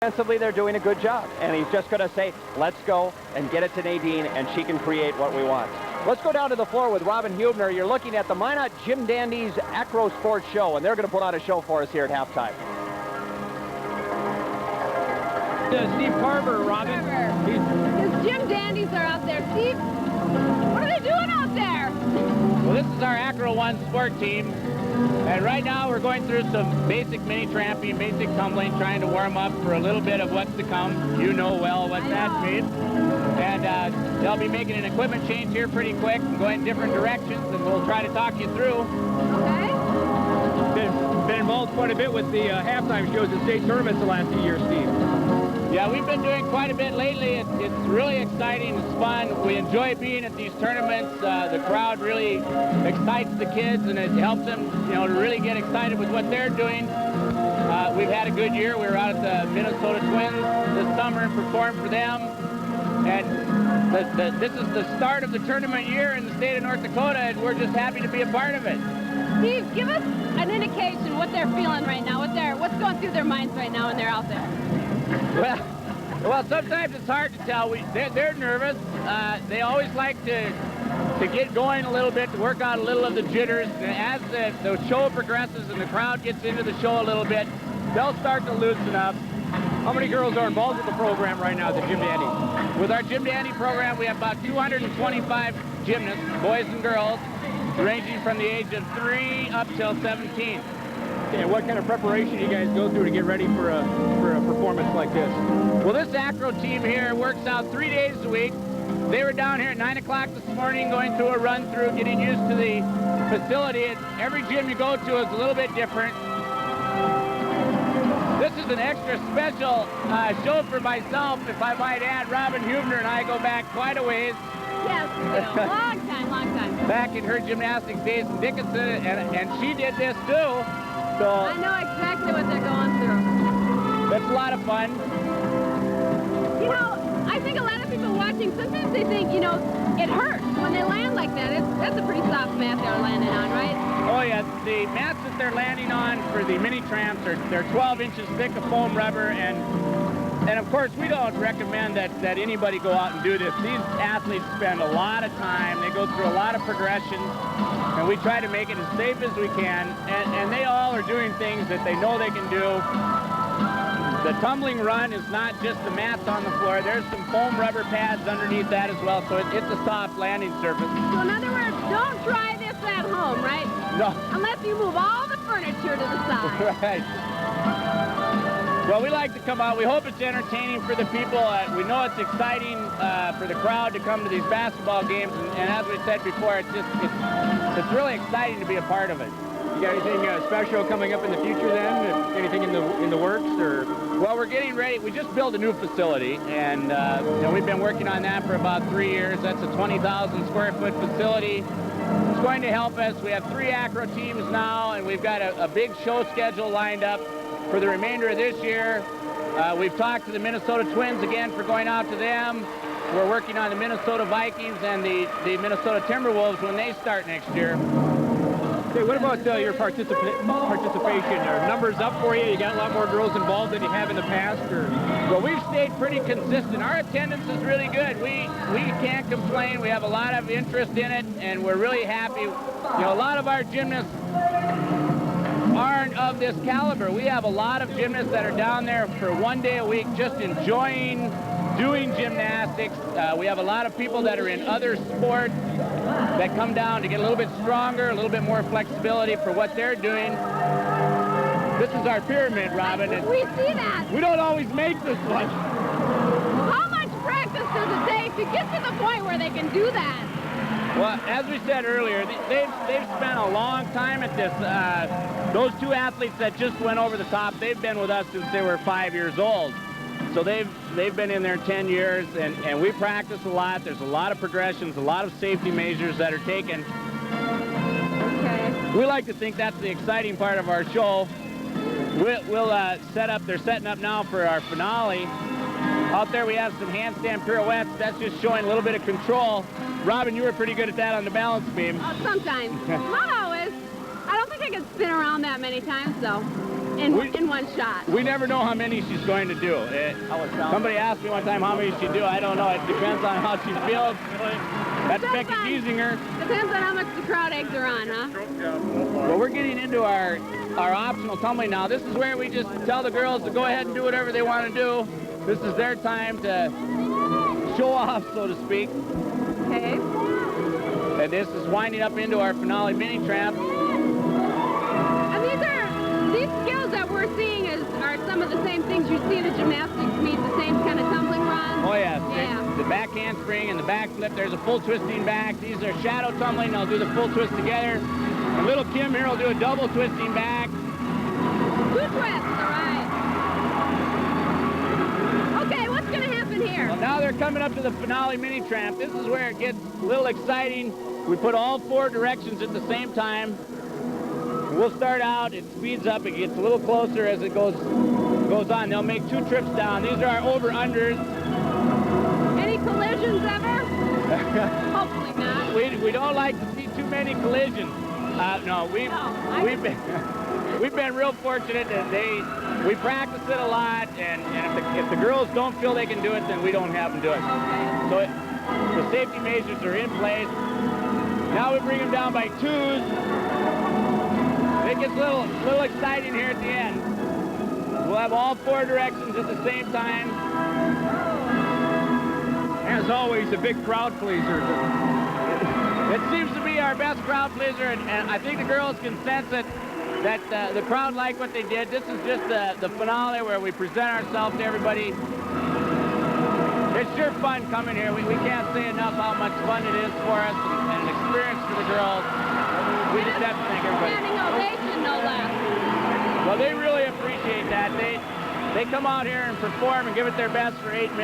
Defensively, they're doing a good job. And he's just going to say, let's go and get it to Nadine, and she can create what we want. Let's go down to the floor with Robin Hubner. You're looking at the Minot Gym Dandies AcroSport show, and they're going to put on a show for us here at halftime. Steve Carver, Robin. His Gym Dandies are out there. Steve, what are they doing out there? Well, this is our Acro 1 sport team. And right now we're going through some basic mini tramping, basic tumbling, trying to warm up for a little bit of what's to come. You know well what that means. And they'll be making an equipment change here pretty quick and going different directions, and we'll try to talk you through. Okay. Been involved quite a bit with the halftime shows and state tournaments the last few years, Steve. Yeah, we've been doing quite a bit lately. It's really exciting. It's fun. We enjoy being at these tournaments. The crowd really excites the kids, and it helps them, to really get excited with what they're doing. We've had a good year. We were out at the Minnesota Twins this summer and performed for them. And this is the start of the tournament year in the state of North Dakota, and we're just happy to be a part of it. Steve, give us an indication what they're feeling right now, what's going through their minds right now when they're out there. Well, sometimes it's hard to tell. They're nervous. They always like to get going a little bit, to work out a little of the jitters. And as the show progresses and the crowd gets into the show a little bit, they'll start to loosen up. How many girls are involved with the program right now, the Gym Dandies? With our Gym Dandy program, we have about 225 gymnasts, boys and girls, ranging from the age of 3 up till 17. And what kind of preparation do you guys go through to get ready for a performance like this? Well, this acro team here works out 3 days a week. They were down here at 9 o'clock this morning going through a run-through, getting used to the facility. And every gym you go to is a little bit different. This is an extra special show for myself, if I might add. Robin Hubner and I go back quite a ways. Yes, we do. Long time. Back in her gymnastics days in Dickinson, and she did this too. So I know exactly what they're going through. That's a lot of fun. I think a lot of people watching, sometimes they think, it hurts when they land like that. That's a pretty soft mat they're landing on, right? Oh yeah, the mats that they're landing on for the mini tramps they're 12 inches thick of foam rubber, and of course we don't recommend that anybody go out and do this. These athletes spend a lot of time, they go through a lot of progressions, and we try to make it as safe as we can, and they all are doing things that they know they can do. The tumbling run is not just the mats on the floor. There's some foam rubber pads underneath that as well, so it's a soft landing surface. So in other words, don't try this at home, right? No. Unless you move all the furniture to the side. Right. Well, we like to come out. We hope it's entertaining for the people. We know it's exciting for the crowd to come to these basketball games, and as we said before, it's really exciting to be a part of it. You got anything special coming up in the future then? Anything in the works? Or? Well, we're getting ready. We just built a new facility, and we've been working on that for about 3 years. That's a 20,000 square foot facility. It's going to help us. We have 3 acro teams now, and we've got a big show schedule lined up for the remainder of this year. We've talked to the Minnesota Twins again for going out to them. We're working on the Minnesota Vikings and the Minnesota Timberwolves when they start next year. Hey, what about your participation? Are numbers up for you? You got a lot more girls involved than you have in the past? Or? Well, we've stayed pretty consistent. Our attendance is really good. We can't complain. We have a lot of interest in it, and we're really happy. A lot of our gymnasts aren't of this caliber. We have a lot of gymnasts that are down there for 1 day a week just enjoying doing gymnastics. We have a lot of people that are in other sports that come down to get a little bit stronger, a little bit more flexibility for what they're doing. This is our pyramid, Robin. We see that. We don't always make this much. How much practice does it take to get to the point where they can do that? Well, as we said earlier, they've spent a long time at this. Those 2 athletes that just went over the top, they've been with us since they were 5 years old. So they've been in there 10 years, and we practice a lot. There's a lot of progressions, a lot of safety measures that are taken. Okay. We like to think that's the exciting part of our show. We'll set up, they're setting up now for our finale. Out there we have some handstand pirouettes. That's just showing a little bit of control. Robin, you were pretty good at that on the balance beam. Sometimes. Not always. I don't think I can spin around that many times, though. in one shot. We never know how many she's going to do. Somebody asked me one time how many she'd do. I don't know. It depends on how she feels. That's Becky Giesinger. Depends on how much the crowd eggs are on, huh? Well, we're getting into our optional tumbling now. This is where we just tell the girls to go ahead and do whatever they want to do. This is their time to show off, so to speak. Okay. And this is winding up into our finale mini tramp. And these skills that we're seeing are some of the same things you see the gymnastics meet, the same kind of tumbling runs. Oh, yes. Yeah. The back handspring and the back flip. There's a full twisting back. These are shadow tumbling. They'll do the full twist together. And little Kim here will do a double twisting back. 2 twists, all right. Okay, what's going to happen here? Well, now they're coming up to the finale mini tramp. This is where it gets a little exciting. We put all 4 directions at the same time. We'll start out, it speeds up, it gets a little closer as it goes on. They'll make 2 trips down. These are our over-unders. Any collisions ever? Hopefully not. We don't like to see too many collisions. No, we've been real fortunate that we practice it a lot, and if the girls don't feel they can do it, then we don't have them do it. Okay. So the safety measures are in place. Now we bring them down by 2s. It gets a little exciting here at the end. We'll have all 4 directions at the same time. As always, a big crowd pleaser. It seems to be our best crowd pleaser, and I think the girls can sense it, that the crowd like what they did. This is just the finale where we present ourselves to everybody. It's sure fun coming here. We can't say enough how much fun it is for us and an experience for the girls. We just have to thank everybody. Standing ovation, no less. Well, they really appreciate that. They come out here and perform and give it their best for 8 minutes.